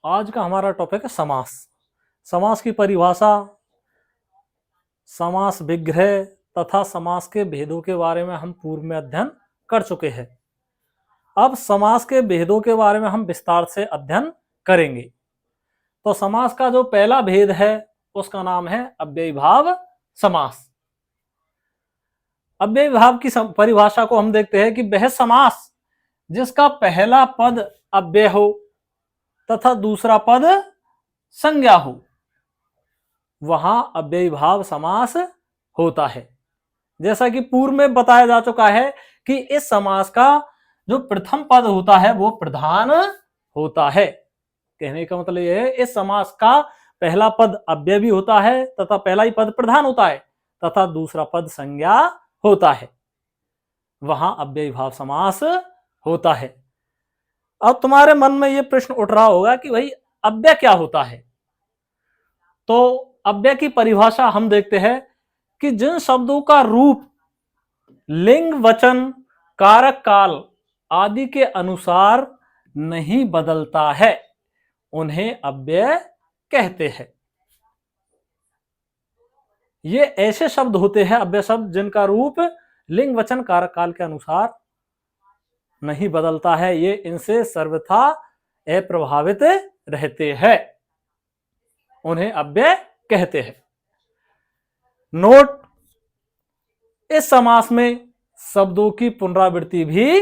आज का हमारा टॉपिक है समास। समास की परिभाषा, समास विग्रह तथा समास के भेदों के बारे में हम पूर्व में अध्ययन कर चुके हैं। अब समास के भेदों के बारे में हम विस्तार से अध्ययन करेंगे। तो समास का जो पहला भेद है उसका नाम है अव्ययीभाव समास। अव्ययीभाव की परिभाषा को हम देखते हैं कि वह समास जिसका पहला पद अव्यय हो तथा दूसरा पद संज्ञा हो, वहां अव्ययीभाव समास होता है। जैसा कि पूर्व में बताया जा चुका है कि इस समास का जो प्रथम पद होता है वो प्रधान होता है। कहने का मतलब यह है इस समास का पहला पद अव्यय भी होता है तथा पहला ही पद प्रधान होता है तथा दूसरा पद संज्ञा होता है, वहां अव्ययीभाव समास होता है। अब तुम्हारे मन में यह प्रश्न उठ रहा होगा कि भाई अव्यय क्या होता है। तो अव्यय की परिभाषा हम देखते हैं कि जिन शब्दों का रूप लिंग, वचन, कारक, काल आदि के अनुसार नहीं बदलता है उन्हें अव्यय कहते हैं। ये ऐसे शब्द होते हैं अव्यय शब्द जिनका रूप लिंग, वचन, कारक, काल के अनुसार नहीं बदलता है। ये इनसे सर्वथा अप्रभावित रहते हैं, उन्हें अव्यय कहते हैं। नोट, इस समास में शब्दों की पुनरावृत्ति भी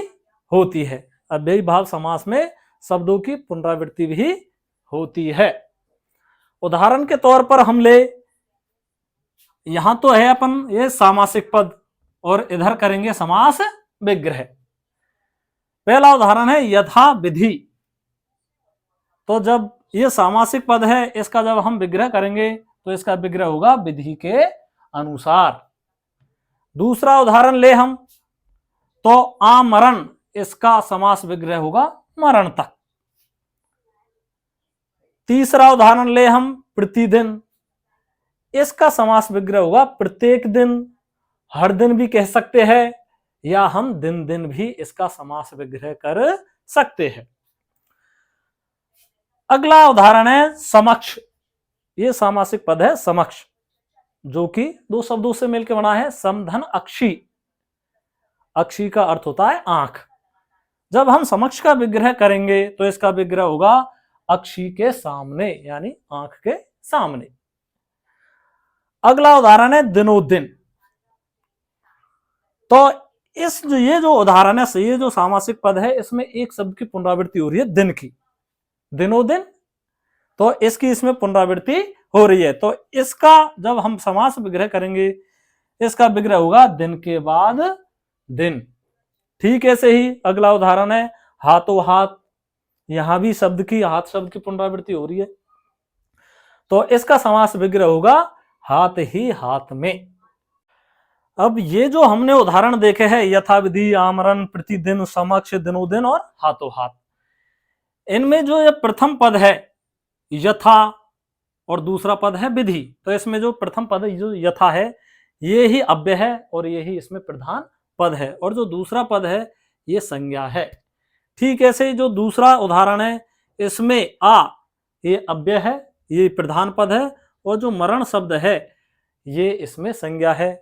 होती है। अव्ययीभाव समास में शब्दों की पुनरावृत्ति भी होती है। उदाहरण के तौर पर हम ले, यहां तो है अपन ये सामासिक पद और इधर करेंगे समास विग्रह। पहला उदाहरण है यथा विधि। तो जब ये सामासिक पद है इसका जब हम विग्रह करेंगे तो इसका विग्रह होगा विधि के अनुसार। दूसरा उदाहरण ले हम तो आमरण, इसका समास विग्रह होगा मरण तक। तीसरा उदाहरण ले हम प्रतिदिन, इसका समास विग्रह होगा प्रत्येक दिन, हर दिन भी कह सकते हैं या हम दिन दिन भी इसका समास विग्रह कर सकते हैं। अगला उदाहरण है समक्ष। ये सामासिक पद है समक्ष, जो कि दो शब्दों से मिलकर बना है, समधन अक्षी। अक्षी का अर्थ होता है आंख। जब हम समक्ष का विग्रह करेंगे तो इसका विग्रह होगा अक्षी के सामने, यानी आंख के सामने। अगला उदाहरण है दिनोदिन। तो ये जो उदाहरण है, ये जो सामासिक पद है, इसमें एक शब्द की पुनरावृत्ति हो रही है दिन की, दिनोदिन। तो इसकी इसमें पुनरावृत्ति हो रही है, तो इसका जब हम समास विग्रह करेंगे इसका विग्रह होगा दिन के बाद दिन। ठीक ऐसे ही अगला उदाहरण है हाथों हाथ। यहां भी शब्द की, हाथ शब्द की पुनरावृत्ति हो रही है, तो इसका समास विग्रह होगा हाथ ही हाथ में। अब ये जो हमने उदाहरण देखे हैं यथाविधि, आमरण, प्रतिदिन, समक्ष, दिनोदिन और हाथों हाथ, इनमें जो ये प्रथम पद है यथा और दूसरा पद है विधि, तो इसमें जो प्रथम पद है जो यथा है ये ही अव्यय है और ये ही इसमें प्रधान पद है, और जो दूसरा पद है ये संज्ञा है। ठीक ऐसे ही जो दूसरा उदाहरण है इसमें आ, ये अव्यय है, ये प्रधान पद है, और जो मरण शब्द है ये इसमें संज्ञा है।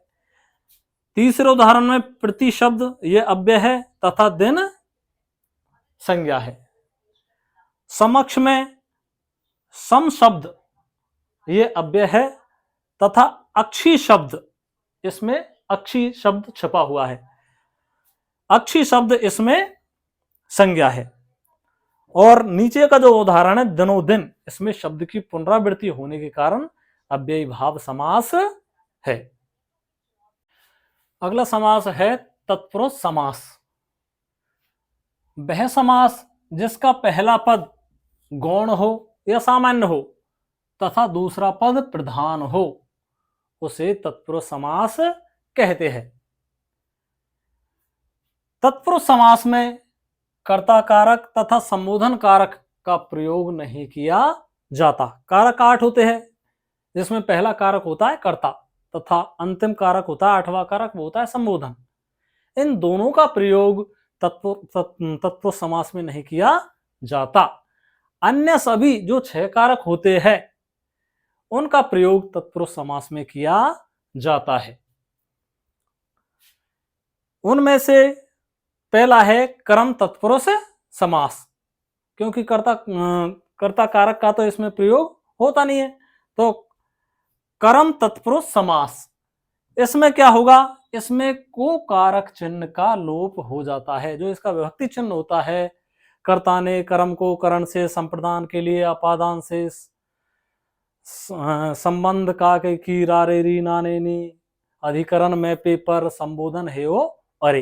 तीसरे उदाहरण में प्रति शब्द ये अव्यय है तथा दिन संज्ञा है। समक्ष में सम शब्द ये अव्यय है तथा अक्षी शब्द, इसमें अक्षी शब्द छपा हुआ है, अक्षी शब्द इसमें संज्ञा है। और नीचे का जो उदाहरण है दिनोदिन, इसमें शब्द की पुनरावृत्ति होने के कारण अव्ययीभाव समास है। अगला समास है तत्पुरुष समास। वह समास जिसका पहला पद गौण हो या सामान्य हो तथा दूसरा पद प्रधान हो उसे तत्पुरुष समास कहते हैं। तत्पुरुष समास में कर्ता कारक तथा संबोधन कारक का प्रयोग नहीं किया जाता। कारक 8 होते हैं जिसमें पहला कारक होता है कर्ता तथा अंतिम कारक होता है 8वां कारक, वो होता है संबोधन। इन दोनों का प्रयोग तत्पुरुष समास में नहीं किया जाता। अन्य सभी जो 6 कारक होते हैं उनका प्रयोग तत्पुरुष समास में किया जाता है। उनमें से पहला है कर्म तत्पुरुष समास, क्योंकि कर्ता कारक का तो इसमें प्रयोग होता नहीं है, तो कर्म तत्पुरुष समास, इसमें क्या होगा, इसमें को कारक चिन्ह का लोप हो जाता है। जो इसका विभक्ति चिन्ह होता है, कर्ता ने कर्म को करण से संप्रदान के लिए अपादान से संबंध का के की रारे री नाने नी अधिकरण में पेपर संबोधन है वो अरे।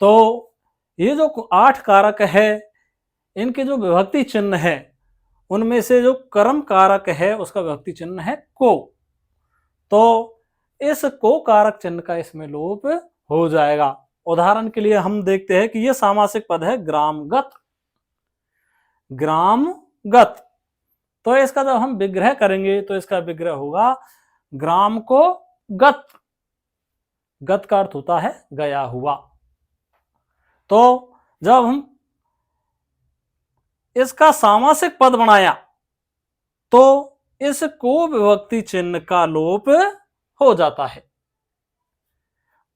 तो ये जो 8 कारक है, इनके जो विभक्ति चिन्ह है उनमें से जो कर्म कारक है उसका विभक्ति चिन्ह है को, तो इस को कारक चिन्ह का इसमें लोप हो जाएगा। उदाहरण के लिए हम देखते हैं कि यह सामासिक पद है ग्रामगत, ग्रामगत, तो इसका जब हम विग्रह करेंगे तो इसका विग्रह होगा ग्राम को गत, गत का अर्थ होता है गया हुआ। तो जब हम इसका सामासिक पद बनाया तो इस को विभक्ति चिन्ह का लोप हो जाता है।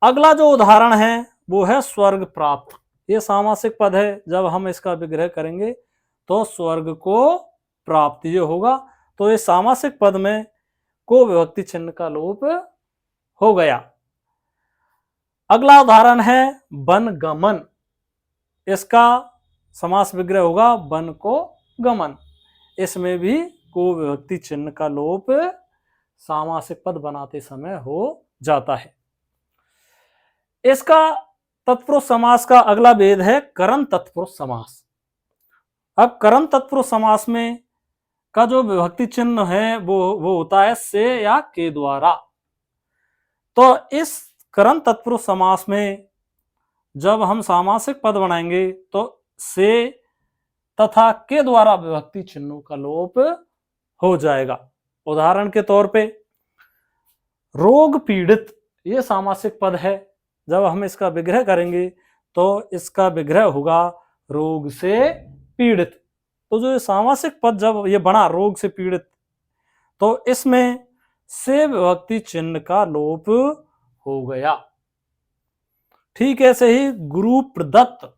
अगला जो उदाहरण है वो है स्वर्ग प्राप्त। ये सामासिक पद है, जब हम इसका विग्रह करेंगे तो स्वर्ग को प्राप्त ये होगा, तो इस सामासिक पद में को विभक्ति चिन्ह का लोप हो गया। अगला उदाहरण है वन गमन, इसका समास विग्रह होगा वन को गमन, इसमें भी को विभक्ति चिन्ह का लोप सामासिक पद बनाते समय हो जाता है। इसका तत्पुरुष समास का अगला भेद है कर्म तत्पुरुष समास। अब कर्म तत्पुरुष समास में का जो विभक्ति चिन्ह है वो होता है से या के द्वारा। तो इस कर्म तत्पुरुष समास में जब हम सामासिक पद बनाएंगे तो से तथा के द्वारा विभक्ति चिन्हों का लोप हो जाएगा। उदाहरण के तौर पे रोग पीड़ित, ये सामासिक पद है, जब हम इसका विग्रह करेंगे तो इसका विग्रह होगा रोग से पीड़ित। तो जो सामासिक पद जब ये बना रोग से पीड़ित, तो इसमें से विभक्ति चिन्ह का लोप हो गया। ठीक ऐसे ही गुरु प्रदत्त,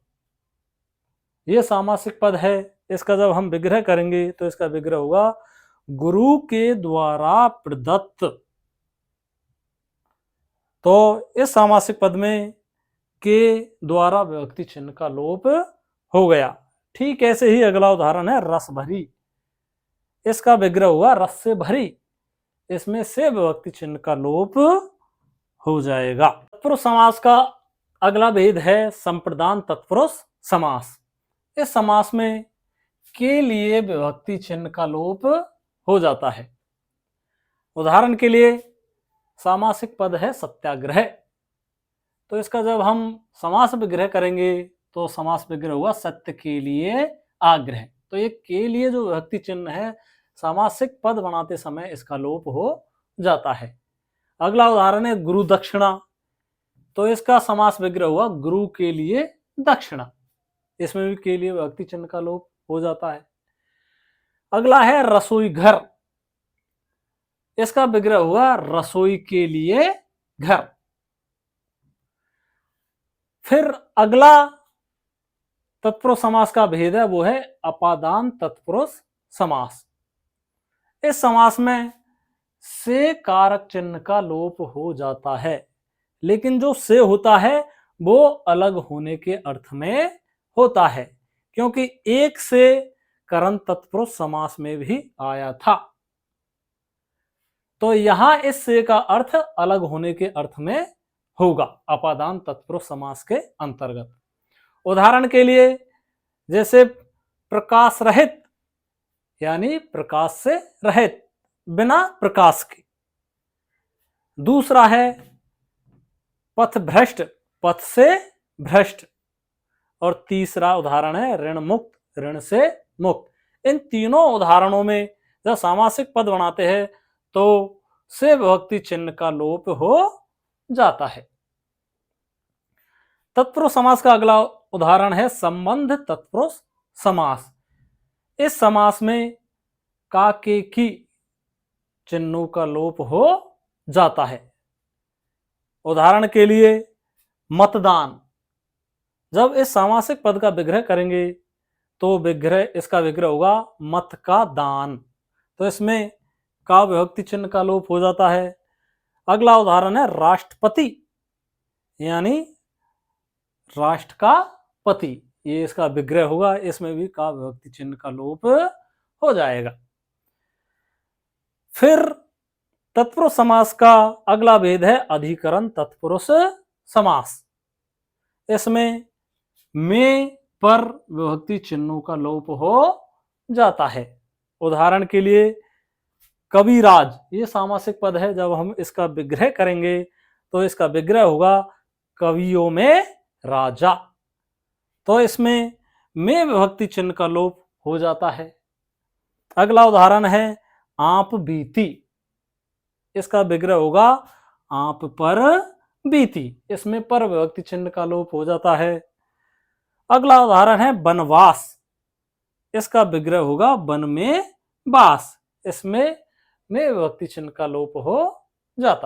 ये सामासिक पद है, इसका जब हम विग्रह करेंगे तो इसका विग्रह होगा गुरु के द्वारा प्रदत्त। तो इस सामासिक पद में के द्वारा विभक्ति चिन्ह का लोप हो गया। ठीक ऐसे ही अगला उदाहरण है रस भरी, इसका विग्रह हुआ रस से भरी, इसमें से विभक्ति चिन्ह का लोप हो जाएगा। तत्पुरुष समास का अगला भेद है संप्रदान तत्पुरुष समास। इस समास में के लिए विभक्ति चिन्ह का लोप हो जाता है। उदाहरण के लिए सामासिक पद है सत्याग्रह, तो इसका जब हम समास विग्रह करेंगे तो समास विग्रह हुआ सत्य के लिए आग्रह। तो ये के लिए जो विभक्ति चिन्ह है सामासिक पद बनाते समय इसका लोप हो जाता है। अगला उदाहरण है गुरु दक्षिणा, तो इसका समास विग्रह हुआ गुरु के लिए दक्षिणा, इसमें भी के लिए विभक्ति चिन्ह का लोप हो जाता है। अगला है रसोई घर, इसका विग्रह हुआ रसोई के लिए घर। फिर अगला तत्पुरुष समास का भेद है वो है अपादान तत्पुरुष समास। इस समास में से कारक चिन्ह का लोप हो जाता है, लेकिन जो से होता है वो अलग होने के अर्थ में होता है, क्योंकि एक से कर्म तत्पुरुष समास में भी आया था। तो यहां इस से का अर्थ अलग होने के अर्थ में होगा अपादान तत्पुरुष समास के अंतर्गत। उदाहरण के लिए जैसे प्रकाश रहित, यानी प्रकाश से रहित, बिना प्रकाश के। दूसरा है पथ भ्रष्ट, पथ से भ्रष्ट। और तीसरा उदाहरण है ऋण मुक्त, ऋण से मुक्त। इन तीनों उदाहरणों में जब सामासिक पद बनाते हैं तो से विभक्ति चिन्ह का लोप हो जाता है। तत्पुरुष समास का अगला उदाहरण है संबंध तत्पुरुष समास। इस समास में का के की चिन्हों का लोप हो जाता है। उदाहरण के लिए मतदान, जब इस सामासिक पद का विग्रह करेंगे तो इसका विग्रह होगा मत का दान, तो इसमें का विभक्ति चिन्ह का लोप हो जाता है। अगला उदाहरण है राष्ट्रपति, यानी राष्ट्र का पति, ये इसका विग्रह होगा, इसमें भी का विभक्ति चिन्ह का लोप हो जाएगा। फिर तत्पुरुष समास का अगला भेद है अधिकरण तत्पुरुष समास। इसमें में पर विभक्ति चिन्हों का लोप हो जाता है। उदाहरण के लिए कविराज, ये सामासिक पद है, जब हम इसका विग्रह करेंगे तो इसका विग्रह होगा कवियों में राजा, तो इसमें में विभक्ति चिन्ह का लोप हो जाता है। अगला उदाहरण है आप बीती, इसका विग्रह होगा आप पर बीती, इसमें पर विभक्ति चिन्ह का लोप हो जाता है। अगला उदाहरण है वनवास, इसका विग्रह होगा वन में वास, इसमें विभक्ति चिन्ह का लोप हो जाता है।